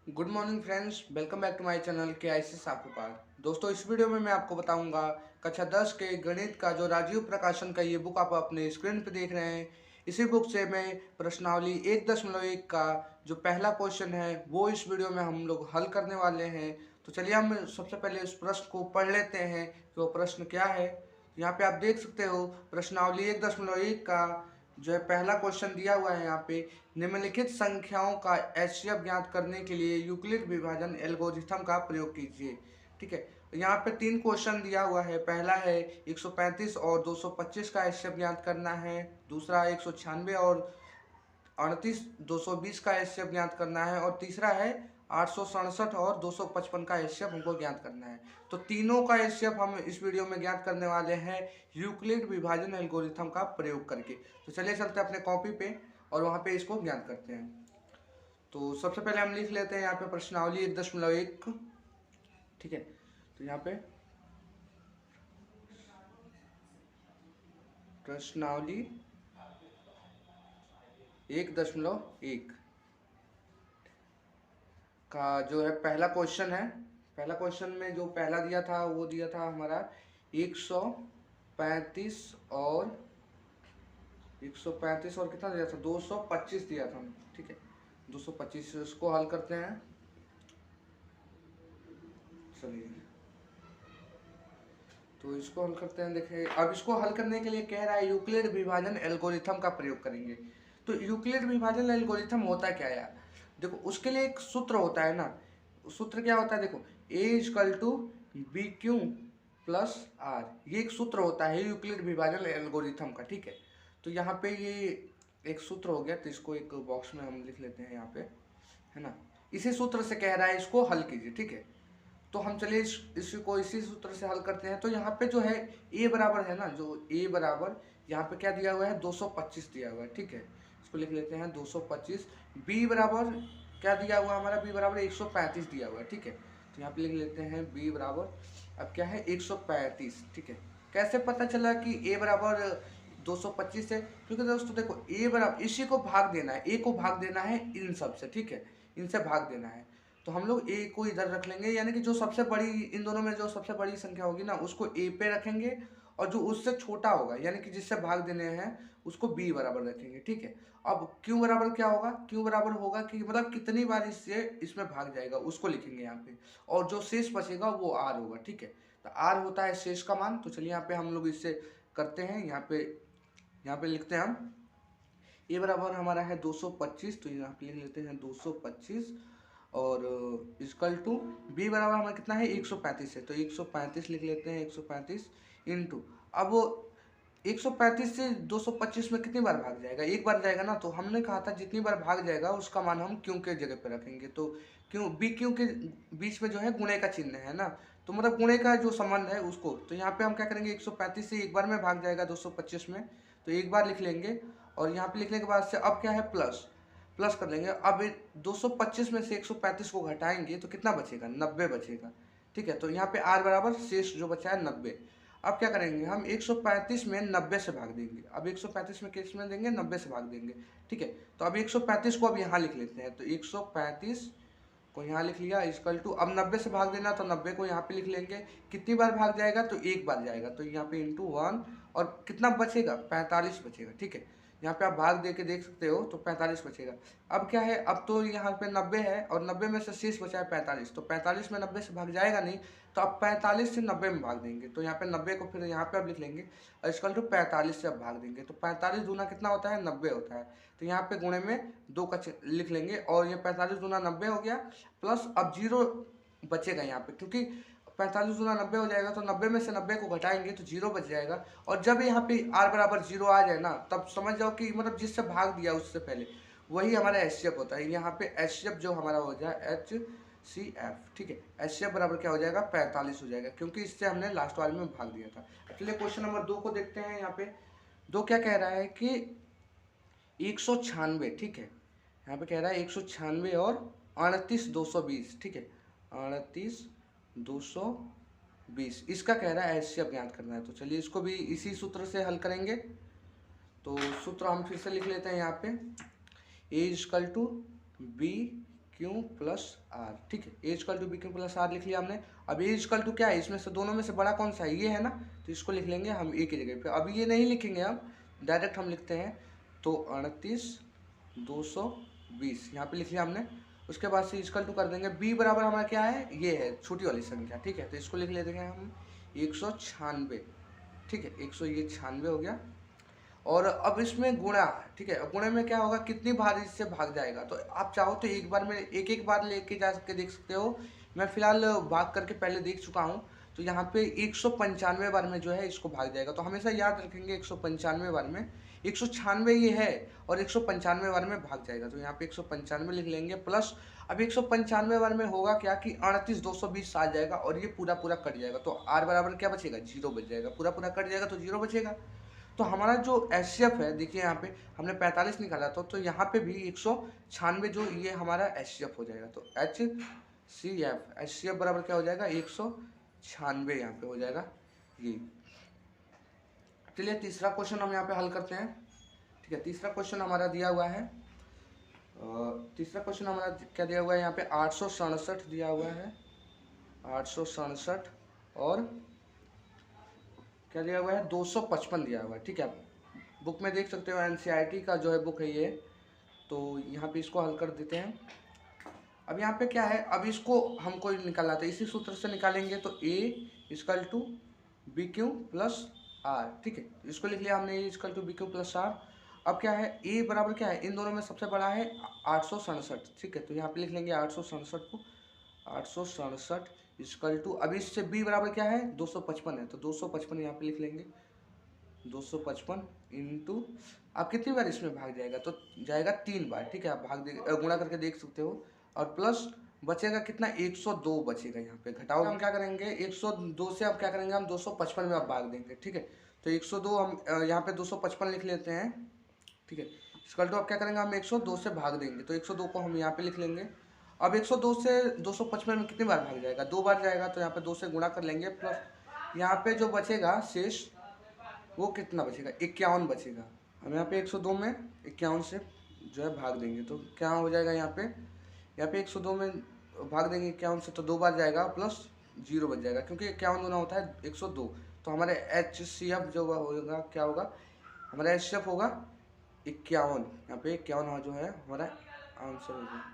Good morning friends, welcome back to my channel के आई सी साकूपाल। दोस्तों, इस वीडियो में मैं आपको बताऊंगा कक्षा 10 के गणित का जो राजीव प्रकाशन का ये बुक आप अपने स्क्रीन पे देख रहे हैं। इसी बुक से मैं प्रश्नावली 1.1 का जो पहला क्वेश्चन है वो इस वीडियो में हम लोग हल करने वाले हैं। तो चलिए हम सबसे पहले उस प्रश्न को पढ़ लेते हैं कि वो प्रश्न क्या है। यहाँ पे आप देख सकते हो प्रश्नावली 1.1 का जो है पहला क्वेश्चन दिया हुआ है। यहाँ पे निम्नलिखित संख्याओं का एचसीएफ ज्ञात करने के लिए यूक्लिड विभाजन एल्गोरिथम का प्रयोग कीजिए। ठीक है, तो यहाँ पे तीन क्वेश्चन दिया हुआ है। पहला है 135 और 225 का एचसीएफ ज्ञात करना है। दूसरा 196 और 38 220 का एचसीएफ ज्ञात करना है। और तीसरा है 867 और 255 का एचसीएफ हमको ज्ञात करना है। तो तीनों का एचसीएफ हम इस वीडियो में ज्ञात करने वाले हैं यूक्लिड विभाजन एल्गोरिथम का प्रयोग करके। तो चलिए चलते हैं अपने कॉपी पे और वहाँ पे इसको ज्ञात करते हैं। तो सबसे पहले हम लिख लेते हैं यहाँ पे प्रश्नावली 1.1। ठीक है, तो यहाँ पे प्रश्नावली 1.1 का जो है पहला क्वेश्चन है। पहला क्वेश्चन में जो पहला दिया था वो दिया था हमारा 135 और 135 और कितना दिया था 225 दिया था। ठीक है, 225 इसको हल करते हैं। चलिए, तो इसको हल करते हैं। देखिए, अब इसको हल करने के लिए कह रहा है यूक्लिड विभाजन एल्गोरिथम का प्रयोग करेंगे। तो यूक्लिड विभाजन एल्गोरिथम होता क्या है यार? देखो, उसके लिए एक सूत्र होता है ना। सूत्र क्या होता है? देखो, A is equal to B Q plus R, ये एक सूत्र होता है यूक्लिड विभाजन एल्गोरिथम का। ठीक है, तो यहाँ पे ये एक सूत्र हो गया, तो इसको एक बॉक्स में हम लिख लेते हैं यहाँ पे, है ना। इसी सूत्र से कह रहा है इसको हल कीजिए। ठीक है, तो हम चलिए इसको इसी सूत्र से हल करते हैं। तो यहाँ पे जो है ए बराबर है ना, जो ए बराबर यहाँ पे क्या दिया हुआ है 225 दिया हुआ है। ठीक है, इसको लिख लेते हैं 225। बी बराबर क्या दिया हुआ हमारा? बी बराबर 135 दिया हुआ है। ठीक है, तो यहाँ पे लिख लेते हैं बी बराबर अब क्या है 135। ठीक है, कैसे पता चला कि ए बराबर 225 है? क्योंकि दोस्तों देखो, ए बराबर इसी को भाग देना है, ए को भाग देना है इन सब से। ठीक है, इनसे भाग देना है। तो हम लोग ए को इधर रख लेंगे, यानी कि जो सबसे बड़ी इन दोनों में जो सबसे बड़ी संख्या होगी ना उसको ए पे रखेंगे, और जो उससे छोटा होगा यानी कि जिससे भाग देने हैं उसको बी बराबर रखेंगे। ठीक है, अब क्यू बराबर क्या होगा? क्यू बराबर होगा कि मतलब कितनी बार इससे इसमें भाग जाएगा उसको लिखेंगे यहाँ पे, और जो शेष बचेगा वो आर होगा। ठीक है, तो आर होता है शेष का मान। तो चलिए यहाँ पे हम लोग इससे करते हैं। यहाँ पे लिखते हैं हम ए बराबर हमारा है 225, तो यहाँ पे लिख लेते हैं 225। और इक्वल टू बी बराबर हमारा कितना है 135 है, तो 135 लिख लेते हैं 135 इंटू। अब वो 135 से 225 में कितनी बार भाग जाएगा? एक बार जाएगा ना। तो हमने कहा था जितनी बार भाग जाएगा उसका मान हम क्यों के जगह पे रखेंगे। तो क्यों बी क्यों के बीच में जो है गुणे का चिन्ह है ना, तो मतलब गुणे का जो संबंध है उसको। तो यहाँ पे हम क्या करेंगे 135 से एक बार में भाग जाएगा 225 में, तो एक बार लिख लेंगे। और यहाँ पे लिखने के बाद से अब क्या है प्लस प्लस कर लेंगे। अब 225 में से 135 को घटाएंगे तो कितना बचेगा? 90 बचेगा। ठीक है, तो यहाँ पे आर बराबर शेष जो बचा है 90। अब क्या करेंगे हम 135 में 90 से भाग देंगे। अब 135 में किस में देंगे? 90 से भाग देंगे। ठीक है, तो अब 135 को अब यहाँ लिख लेते हैं। तो 135 को यहाँ लिख लिया इक्वल टू, अब 90 से भाग देना तो 90 को यहाँ पे लिख लेंगे। कितनी बार भाग जाएगा? तो एक बार जाएगा, तो यहाँ पे इंटू 1। और कितना बचेगा? 45 बचेगा। ठीक है, यहाँ पे आप भाग दे के देख सकते हो, तो 45 बचेगा। अब क्या है, अब तो यहाँ पे 90 है और 90 में से शेष बचा है 45, तो 45 में 90 से भाग जाएगा नहीं, तो अब 45 से 90 में भाग देंगे। तो यहाँ पे 90 को फिर यहाँ पे अब लिख लेंगे और इक्वल टू 45 से अब भाग देंगे। तो 45 दूना कितना होता है? 90 होता है। तो यहाँ पे गुणे में 2 का लिख लेंगे, और ये 45 दूना 90 हो गया, प्लस अब 0 बचेगा यहाँ पे, क्योंकि 45 गुना 90 हो जाएगा, तो 90 में से 90 को घटाएंगे तो 0 बच जाएगा। और जब यहाँ पे r बराबर 0 आ जाए ना, तब समझ जाओ कि मतलब जिससे भाग दिया उससे पहले वही हमारा एचसीएफ होता है। यहाँ पे एचसीएफ जो हमारा हो जाए HCF। ठीक है, एचसीएफ बराबर क्या हो जाएगा? 45 हो जाएगा, क्योंकि इससे हमने लास्ट वाले में भाग दिया था। चलिए क्वेश्चन नंबर 2 को देखते हैं। यहाँ पे 2 क्या कह रहा है कि 196। ठीक है, यहाँ पे कह रहा है 196 और 38 220। ठीक है, 38 220 इसका कह रहा है एचसीएफ ज्ञात करना है। तो चलिए इसको भी इसी सूत्र से हल करेंगे। तो सूत्र हम फिर से लिख लेते हैं यहाँ पे, A is equal to B Q plus R, ठीक है। A equal to B Q plus R लिख लिया हमने। अब ए इक्वल टू क्या है, इसमें से दोनों में से बड़ा कौन सा है, ये है ना, तो इसको लिख लेंगे हम ए की जगह पे। अब ये नहीं लिखेंगे हम, डायरेक्ट हम लिखते हैं, तो 38,220 यहाँ पे लिख लिया हमने। उसके बाद से इक्वल टू कर देंगे, बी बराबर हमारा क्या है, ये है छोटी वाली संख्या, ठीक है। तो इसको लिख लेते हैं हम 196, ठीक है। 196 हो गया। और अब इसमें गुणा, ठीक है। गुणे में क्या होगा, कितनी बार इससे भाग जाएगा, तो आप चाहो तो एक बार में एक एक बार लेके जा सकते देख सकते हो। मैं फिलहाल भाग करके पहले देख चुका हूँ, तो यहाँ पे 195 बार में जो है इसको भाग जाएगा। तो हमेशा याद रखेंगे 195 बार में, 196 ये है और 195 बार में भाग जाएगा, तो यहाँ पे 195 लिख लेंगे प्लस। अब 195 बार में होगा क्या कि 38,220 आ जाएगा और ये पूरा पूरा कट जाएगा, तो आर बराबर क्या बचेगा, 0 बच जाएगा। पूरा पूरा कट जाएगा तो 0 बचेगा। तो हमारा जो एचसीएफ है, देखिए यहाँ पे हमने 45 निकाला था, तो यहाँ पे भी 196 जो ये हमारा एचसीएफ हो जाएगा। तो एचसीएफ बराबर क्या हो जाएगा, 196 यहाँ पे हो जाएगा ये। चलिए तीसरा क्वेश्चन हम यहाँ पे हल करते हैं, ठीक है। तीसरा क्वेश्चन हमारा दिया हुआ है, तीसरा क्वेश्चन हमारा क्या दिया हुआ है, यहाँ पे 867 दिया हुआ है, 867 और क्या दिया हुआ है, 255 दिया हुआ है, ठीक है। बुक में देख सकते हो, एनसीईआरटी का जो है बुक है ये। तो यहाँ पे इसको हल कर देते हैं। अब यहाँ पे क्या है, अब इसको हमको निकालना था, इसी सूत्र से निकालेंगे। तो A equal to B Q plus R, ठीक है। इसको लिख लिया हमने, A equal to B Q plus R. अब क्या है, ए बराबर क्या है, इन दोनों में सबसे बड़ा है 867, ठीक है। तो यहाँ पे लिख लेंगे 867 को, 867 इक्वल टू, अब इससे बी बराबर क्या है, 255 है, तो 255 यहाँ पे लिख लेंगे। 255 इंटू, आप कितनी बार इसमें भाग जाएगा, तो जाएगा 3 बार, ठीक है। आप गुणा करके देख सकते हो। और प्लस बचेगा कितना, 102 बचेगा। यहाँ पे घटाओ, हम क्या करेंगे, 102 से अब क्या करेंगे हम, 255 में अब भाग देंगे, ठीक है। तो 102 हम यहाँ पे 255 लिख लेते हैं, ठीक है। इसका तो अब क्या करेंगे, हम 102 से भाग देंगे, तो 102 को हम यहाँ पे लिख लेंगे। अब 102 से 255 में कितनी बार भाग जाएगा, 2 बार जाएगा, तो यहाँ पे 2 से गुणा कर लेंगे। प्लस यहाँ पे जो बचेगा शेष, वो कितना बचेगा, 51 बचेगा। हम यहाँ पे 102 में 51 से जो है भाग देंगे, तो क्या हो जाएगा, यहाँ पे 102 में भाग देंगे 51 से, तो 2 बार जाएगा प्लस 0 बच जाएगा, क्योंकि 51 गुना होता है 102। तो हमारे एचसीएफ जो होगा, क्या होगा, हमारा एचसीएफ होगा 51। यहाँ पे 51 जो है हमारा आंसर होगा।